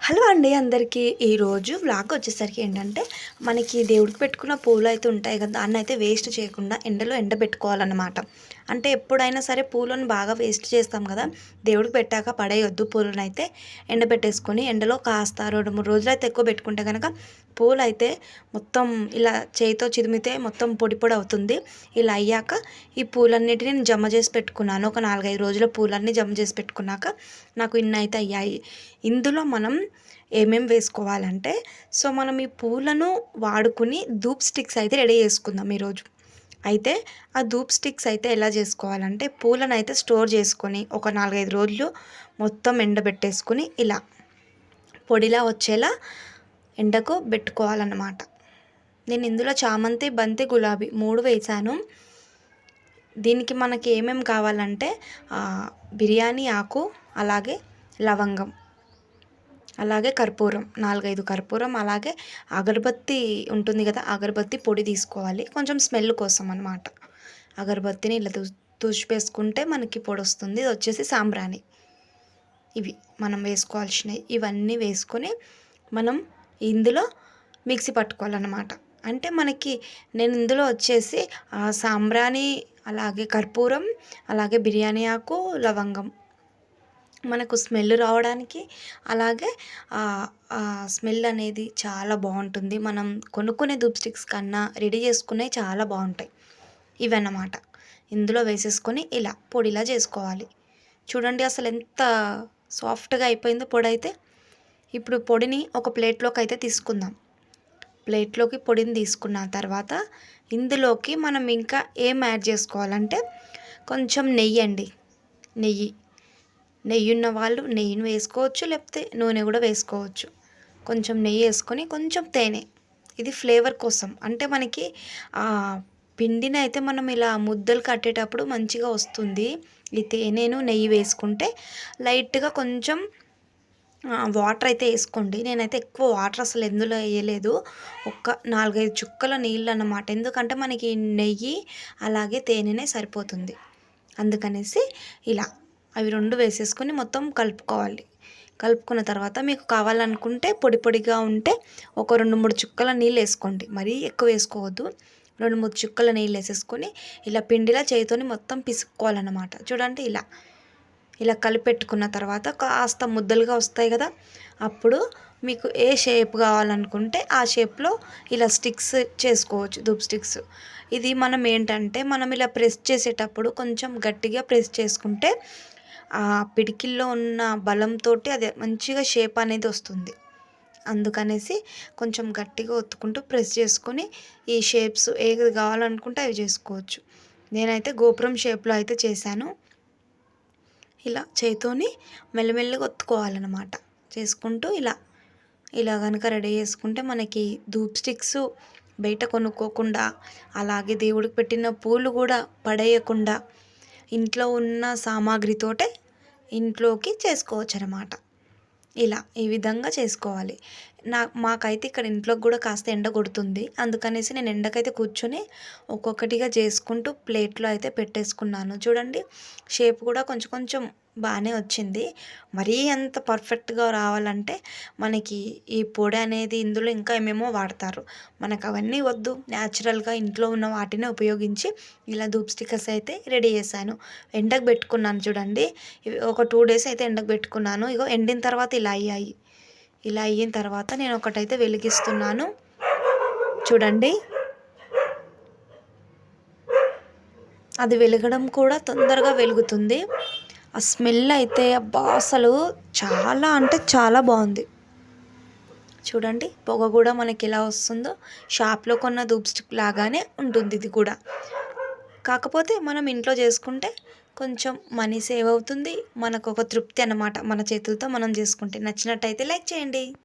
Hello అండి అందరికీ. ఈరోజు వ్లాగ్ వచ్చేసరికి ఏంటంటే మనకి దేవుడికి పెట్టుకున్న పూలు అయితే ఉంటాయి కదా, దాన్ని అయితే వేస్ట్ చేయకుండా ఎండలో ఎండబెట్టుకోవాలన్నమాట. అంటే ఎప్పుడైనా సరే పూలను బాగా వేస్ట్ చేస్తాం కదా, దేవుడికి పెట్టాక పడేయొద్దు. పూలను అయితే ఎండబెట్టేసుకొని ఎండలో కాస్త 2-3 రోజులు అయితే ఎక్కువ పెట్టుకుంటే కనుక పూలు అయితే మొత్తం ఇలా చేయితో చిదిమితే మొత్తం పొడి పొడి అవుతుంది. ఇలా అయ్యాక ఈ పూలన్నిటిని నేను జమ చేసి పెట్టుకున్నాను. ఒక 4-5 రోజుల పూలన్నీ జమ చేసి పెట్టుకున్నాక నాకు ఇన్ని అయితే అయ్యాయి. ఇందులో మనం ఏమేమి వేసుకోవాలంటే, సో మనం ఈ పూలను వాడుకుని ధూప్ స్టిక్స్ అయితే రెడీ చేసుకుందాం ఈరోజు. అయితే ఆ ధూప్ స్టిక్స్ అయితే ఎలా చేసుకోవాలంటే, పూలను అయితే స్టోర్ చేసుకొని ఒక 4-5 రోజులు మొత్తం ఎండబెట్టేసుకుని ఇలా పొడిలా వచ్చేలా ఎండకు పెట్టుకోవాలన్నమాట. నేను ఇందులో చామంతి, బంతి, గులాబీ 3 వేసాను. దీనికి మనకి ఏమేమి కావాలంటే బిర్యానీ ఆకు, అలాగే లవంగం, అలాగే కర్పూరం, 4-5 కర్పూరం, అలాగే అగరబత్తి ఉంటుంది కదా, అగరబత్తి పొడి తీసుకోవాలి కొంచెం స్మెల్ కోసం అనమాట. అగరబత్తిని ఇలా తూచిపేసుకుంటే మనకి పొడి వస్తుంది. ఇది వచ్చేసి సాంబ్రాణి. ఇవి మనం వేసుకోవాల్సినవి. ఇవన్నీ వేసుకొని మనం ఇందులో మిక్సీ పట్టుకోవాలన్నమాట. అంటే మనకి నేను ఇందులో వచ్చేసి సాంబ్రాణి, అలాగే కర్పూరం, అలాగే బిర్యానీ ఆకు, లవంగం మనకు స్మెల్ రావడానికి, అలాగే స్మెల్ అనేది చాలా బాగుంటుంది. మనం కొనుక్కునే ధూప్ స్టిక్స్ కన్నా రెడీ చేసుకునే చాలా బాగుంటాయి ఇవన్నమాట. ఇందులో వేసేసుకొని ఇలా పొడిలా చేసుకోవాలి. చూడండి అసలు ఎంత సాఫ్ట్గా అయిపోయిందో పొడి అయితే. ఇప్పుడు పొడిని ఒక ప్లేట్లోకి అయితే తీసుకుందాం. ప్లేట్లోకి పొడిని తీసుకున్న తర్వాత ఇందులోకి మనం ఇంకా ఏం యాడ్ చేసుకోవాలంటే, కొంచెం నెయ్యి అండి. నెయ్యి ఉన్న వాళ్ళు నెయ్యిని వేసుకోవచ్చు, లేకపోతే నూనె కూడా వేసుకోవచ్చు. కొంచెం నెయ్యి వేసుకొని కొంచెం తేనె, ఇది ఫ్లేవర్ కోసం. అంటే మనకి పిండిని అయితే మనం ఇలా ముద్దలు కట్టేటప్పుడు మంచిగా వస్తుంది. ఈ తేనెను నెయ్యి వేసుకుంటే లైట్గా కొంచెం వాటర్ అయితే వేసుకోండి. నేనైతే ఎక్కువ వాటర్ అసలు ఎందులో వేయలేదు, ఒక 4-5 చుక్కల నీళ్ళు అన్నమాట. ఎందుకంటే మనకి నెయ్యి అలాగే తేనెనే సరిపోతుంది. అందుకనేసి ఇలా అవి 2 వేసేసుకొని మొత్తం కలుపుకోవాలి. కలుపుకున్న తర్వాత మీకు కావాలనుకుంటే పొడి పొడిగా ఉంటే ఒక 2-3 చుక్కల నీళ్ళు వేసుకోండి. మరీ ఎక్కువ వేసుకోవద్దు. 2-3 చుక్కల నీళ్ళు వేసేసుకొని ఇలా పిండిలా చేతితోని మొత్తం పిసుక్కోవాలన్నమాట. చూడండి ఇలా కలిపెట్టుకున్న తర్వాత కాస్త ముద్దలుగా వస్తాయి కదా, అప్పుడు మీకు ఏ షేప్ కావాలనుకుంటే ఆ షేప్లో ఇలా స్టిక్స్ చేసుకోవచ్చు, ధూప్ స్టిక్స్. ఇది మనం ఏంటంటే మనం ఇలా ప్రెస్ చేసేటప్పుడు కొంచెం గట్టిగా ప్రెస్ చేసుకుంటే ఆ పిడికిల్లో ఉన్న బలంతో అది మంచిగా షేప్ అనేది వస్తుంది. అందుకనేసి కొంచెం గట్టిగా ఒత్తుకుంటూ ప్రెస్ చేసుకొని ఈ షేప్స్ ఏది కావాలనుకుంటే అవి చేసుకోవచ్చు. నేనైతే గోపురం షేప్లో అయితే చేశాను. ఇలా చేతితోని మెల్లమెల్లగా ఒత్తుకోవాలన్నమాట. చేసుకుంటూ ఇలా కనుక రెడీ చేసుకుంటే మనకి ధూప్ స్టిక్స్ బయట కొనుక్కోకుండా, అలాగే దేవుడికి పెట్టిన పూలు కూడా పడేయకుండా ఇంట్లో ఉన్న సామాగ్రితోటే ఇంట్లోకి చేసుకోవచ్చు అన్నమాట. ఈ విధంగా చేసుకోవాలి. మాకైతే ఇక్కడ ఇంట్లోకి కూడా కాస్త ఎండ కొడుతుంది. అందుకనేసి నేను ఎండకైతే కూర్చొని ఒక్కొక్కటిగా చేసుకుంటూ ప్లేట్లో అయితే పెట్టేసుకున్నాను. చూడండి షేప్ కూడా కొంచెం కొంచెం బాగానే వచ్చింది. మరీ అంత పర్ఫెక్ట్గా రావాలంటే మనకి ఈ పొడి అనేది ఇందులో ఇంకా ఏమేమో వాడతారు. మనకు అవన్నీ వద్దు. న్యాచురల్గా ఇంట్లో ఉన్న వాటిని ఉపయోగించి ఇలా ధూప్ స్టిక్కర్స్ అయితే రెడీ చేశాను. ఎండకు పెట్టుకున్నాను చూడండి. ఇవి ఒక 2 డేస్ అయితే ఎండకు పెట్టుకున్నాను. ఇగో ఎండిన తర్వాత ఇలా అయ్యాయి. ఇలా అయిన తర్వాత నేను ఒకటైతే వెలిగిస్తున్నాను. చూడండి అది వెలగడం కూడా తొందరగా వెలుగుతుంది. ఆ స్మెల్ అయితే అబ్బా అసలు చాలా అంటే చాలా బాగుంది. చూడండి పొగ కూడా మనకి ఎలా వస్తుందో, షాప్లో కొన్న ధూప్ స్టిక్ లాగానే ఉంటుంది ఇది కూడా. కాకపోతే మనం ఇంట్లో చేసుకుంటే కొంచెం మనీ సేవ్ అవుతుంది. మనకు ఒక తృప్తి అన్నమాట, మన చేతులతో మనం చేసుకుంటే. నచ్చినట్టయితే లైక్ చేయండి.